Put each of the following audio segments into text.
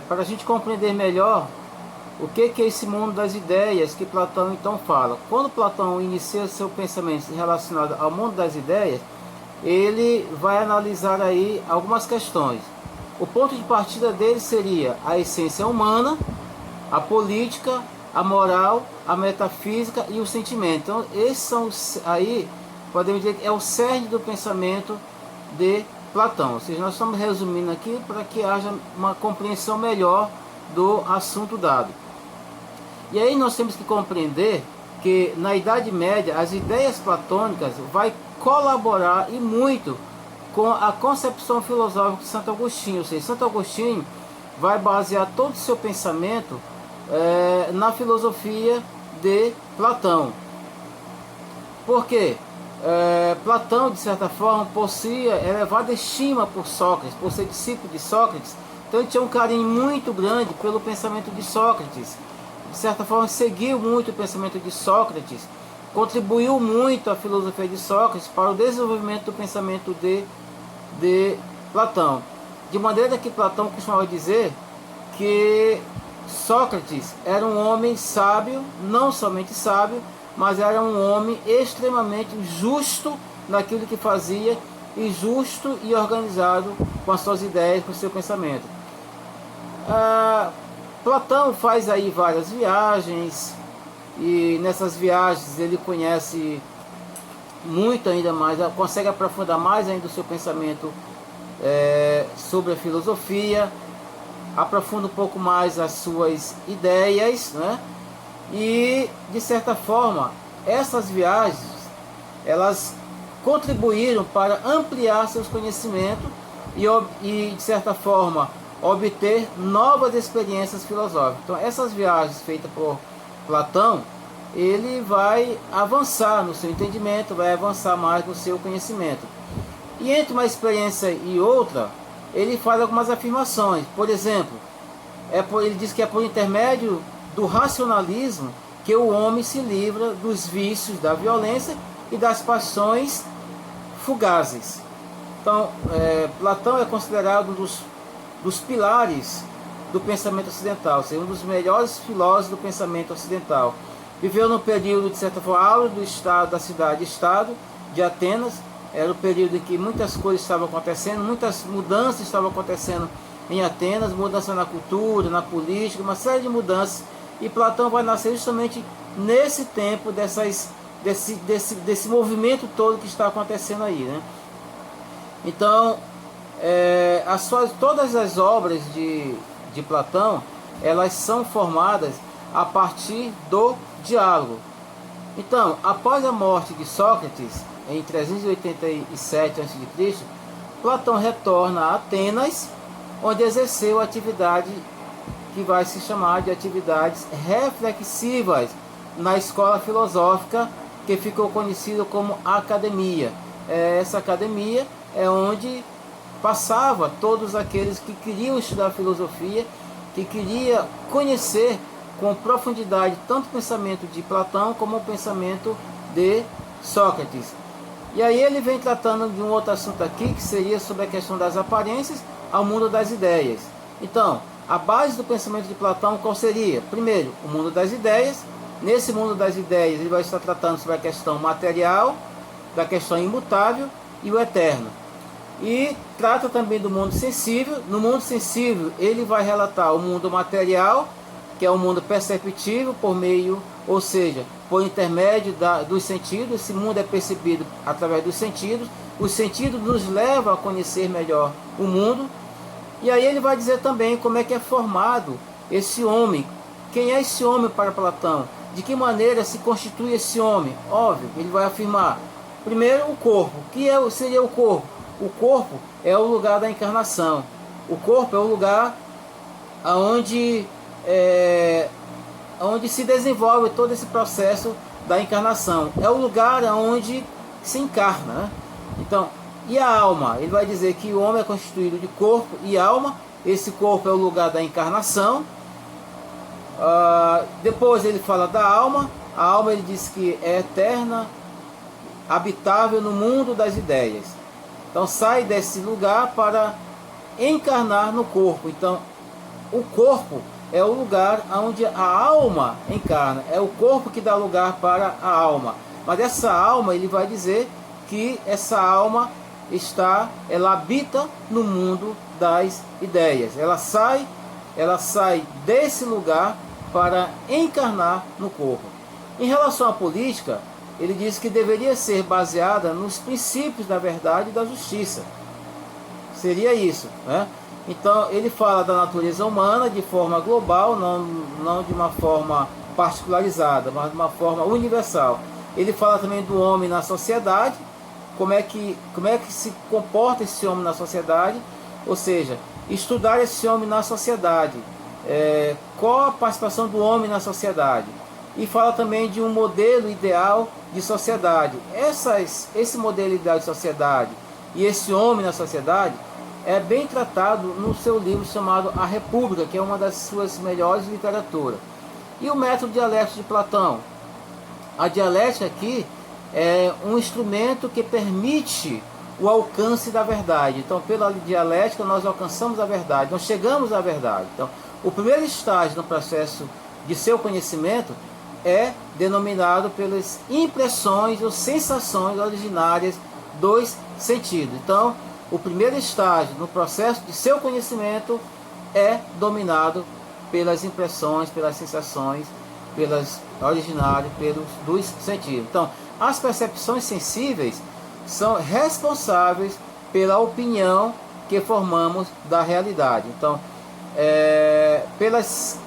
Para a gente compreender melhor o que é esse mundo das ideias que Platão então fala. Quando Platão inicia seu pensamento relacionado ao mundo das ideias, ele vai analisar aí algumas questões. O ponto de partida dele seria a essência humana, a política, a moral, a metafísica e o sentimento. Então, esses são aí, podemos dizer que é o cerne do pensamento de Platão. Ou seja, nós estamos resumindo aqui para que haja uma compreensão melhor do assunto dado. E aí nós temos que compreender que na Idade Média as ideias platônicas vai colaborar e muito com a concepção filosófica de Santo Agostinho. Ou seja, Santo Agostinho vai basear todo o seu pensamento na filosofia de Platão. Por quê? Platão, de certa forma, possuía elevada estima por Sócrates, por ser discípulo de Sócrates. Então ele tinha um carinho muito grande pelo pensamento de Sócrates. De certa forma, seguiu muito o pensamento de Sócrates, contribuiu muito à filosofia de Sócrates para o desenvolvimento do pensamento de Platão. De maneira que Platão costumava dizer que Sócrates era um homem sábio, não somente sábio, mas era um homem extremamente justo naquilo que fazia, e justo e organizado com as suas ideias, com o seu pensamento. Platão faz aí várias viagens, e nessas viagens ele conhece muito ainda mais, consegue aprofundar mais ainda o seu pensamento sobre a filosofia, aprofunda um pouco mais as suas ideias, né? E de certa forma essas viagens elas contribuíram para ampliar seus conhecimentos e de certa forma obter novas experiências filosóficas. Então essas viagens feitas por Platão, ele vai avançar no seu entendimento, vai avançar mais no seu conhecimento. E entre uma experiência e outra, ele faz algumas afirmações. Por exemplo, ele diz que é por intermédio do racionalismo que o homem se livra dos vícios, da violência e das paixões fugazes. Então, Platão é considerado um dos pilares do pensamento ocidental, ou seja, um dos melhores filósofos do pensamento ocidental. Viveu no período, de certa forma, áureo do Estado, da cidade-estado de Atenas. Era o período em que muitas coisas estavam acontecendo, muitas mudanças estavam acontecendo em Atenas, mudança na cultura, na política, uma série de mudanças. E Platão vai nascer justamente nesse tempo desse movimento todo que está acontecendo aí, né? Então, todas as obras de Platão, elas são formadas a partir do diálogo. Então, após a morte de Sócrates, em 387 a.C., Platão retorna a Atenas, onde exerceu a atividade que vai se chamar de atividades reflexivas na escola filosófica, que ficou conhecida como academia. Essa academia é onde passava todos aqueles que queriam estudar filosofia, que queriam conhecer com profundidade tanto o pensamento de Platão como o pensamento de Sócrates. E aí ele vem tratando de um outro assunto aqui, que seria sobre a questão das aparências ao mundo das ideias. Então, a base do pensamento de Platão qual seria? Primeiro, o mundo das ideias. Nesse mundo das ideias ele vai estar tratando sobre a questão material, da questão imutável e o eterno. E trata também do mundo sensível. No mundo sensível ele vai relatar o mundo material, que é o mundo perceptível por meio, ou seja, por intermédio dos sentidos. Esse mundo é percebido através dos sentidos. Os sentidos nos levam a conhecer melhor o mundo. E aí ele vai dizer também como é que é formado esse homem. Quem é esse homem para Platão? De que maneira se constitui esse homem? Óbvio, ele vai afirmar. Primeiro, o corpo. O que seria o corpo? O corpo é o lugar da encarnação. O corpo é o lugar onde se desenvolve todo esse processo da encarnação. É o lugar onde se encarna, né? Então, e a alma? Ele vai dizer que o homem é constituído de corpo e alma. Esse corpo é o lugar da encarnação. Depois ele fala da alma. A alma ele diz que é eterna, habitável no mundo das ideias. Então sai desse lugar para encarnar no corpo. Então o corpo é o lugar onde a alma encarna, é o corpo que dá lugar para a alma. Mas essa alma, ele vai dizer que essa alma ela habita no mundo das ideias. Ela sai desse lugar para encarnar no corpo. Em relação à política, ele diz que deveria ser baseada nos princípios da verdade e da justiça. Seria isso, né? Então ele fala da natureza humana de forma global, não de uma forma particularizada, mas de uma forma universal. Ele fala também do homem na sociedade, como é que se comporta esse homem na sociedade, ou seja, estudar esse homem na sociedade, qual a participação do homem na sociedade. E fala também de um modelo ideal de sociedade. Esse modelo ideal de sociedade e esse homem na sociedade é bem tratado no seu livro chamado A República, que é uma das suas melhores literaturas. E o método dialético de Platão? A dialética aqui é um instrumento que permite o alcance da verdade. Então, pela dialética, nós alcançamos a verdade, nós chegamos à verdade. Então, o primeiro estágio no processo de seu conhecimento é denominado pelas impressões ou sensações originárias dos sentidos. Então, o primeiro estágio no processo de seu conhecimento é dominado pelas impressões, pelas sensações, pelas originárias, dos sentidos. Então, as percepções sensíveis são responsáveis pela opinião que formamos da realidade. Então, pelas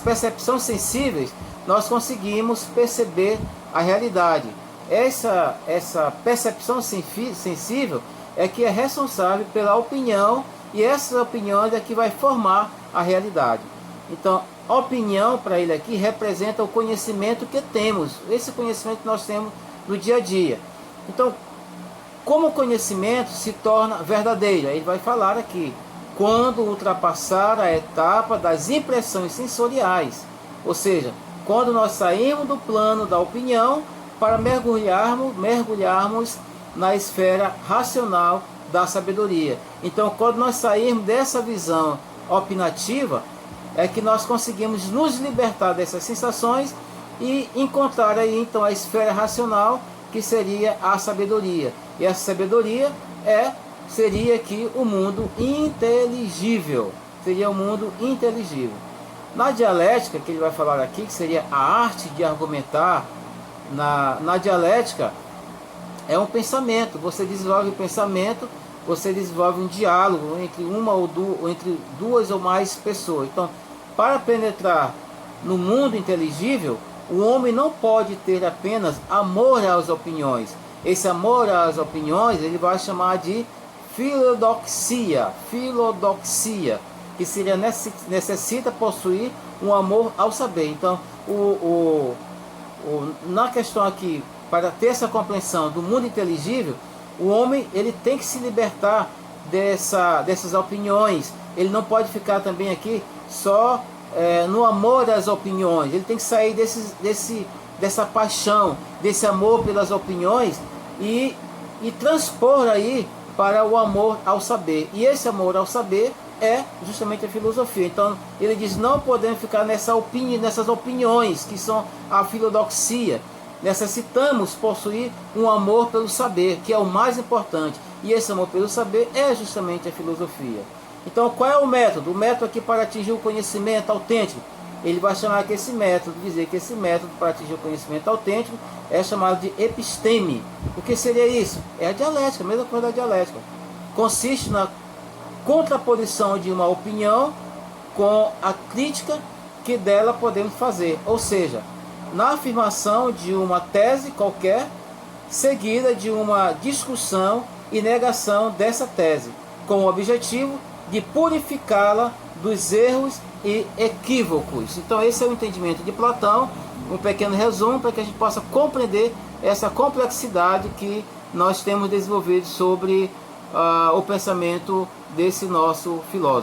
percepções sensíveis, nós conseguimos perceber a realidade. Essa percepção sensível é que é responsável pela opinião, e essas opiniões é que vai formar a realidade. Então, a opinião para ele aqui representa o conhecimento que temos, esse conhecimento que nós temos no dia a dia. Então, como o conhecimento se torna verdadeiro? Ele vai falar aqui, quando ultrapassar a etapa das impressões sensoriais, ou seja, quando nós saímos do plano da opinião para mergulharmos na esfera racional da sabedoria. Então, quando nós sairmos dessa visão opinativa, é que nós conseguimos nos libertar dessas sensações e encontrar aí então a esfera racional, que seria a sabedoria. E essa sabedoria seria aqui o mundo inteligível. Seria o mundo inteligível. Na dialética, que ele vai falar aqui, que seria a arte de argumentar, na dialética é um pensamento. Você desenvolve um pensamento, você desenvolve um diálogo entre duas ou mais pessoas. Então, para penetrar no mundo inteligível, o homem não pode ter apenas amor às opiniões. Esse amor às opiniões ele vai chamar de filodoxia, que seria necessita possuir um amor ao saber. Então, na questão aqui, para ter essa compreensão do mundo inteligível, o homem ele tem que se libertar dessas opiniões. Ele não pode ficar também aqui só no amor às opiniões. Ele tem que sair dessa paixão, desse amor pelas opiniões e transpor aí para o amor ao saber. E esse amor ao saber é justamente a filosofia. Então ele diz, não podemos ficar nessas opiniões que são a filodoxia. Necessitamos possuir um amor pelo saber, que é o mais importante. E esse amor pelo saber é justamente a filosofia. Então qual é o método? O método aqui para atingir o conhecimento autêntico. Ele vai chamar que esse método, dizer que esse método para atingir o conhecimento autêntico é chamado de episteme. O que seria isso? É a dialética, a mesma coisa da dialética. Consiste na contraposição de uma opinião com a crítica que dela podemos fazer. Ou seja, na afirmação de uma tese qualquer, seguida de uma discussão e negação dessa tese, com o objetivo de purificá-la dos erros e equívocos. Então esse é o entendimento de Platão, um pequeno resumo para que a gente possa compreender essa complexidade que nós temos desenvolvido sobre o pensamento desse nosso filósofo.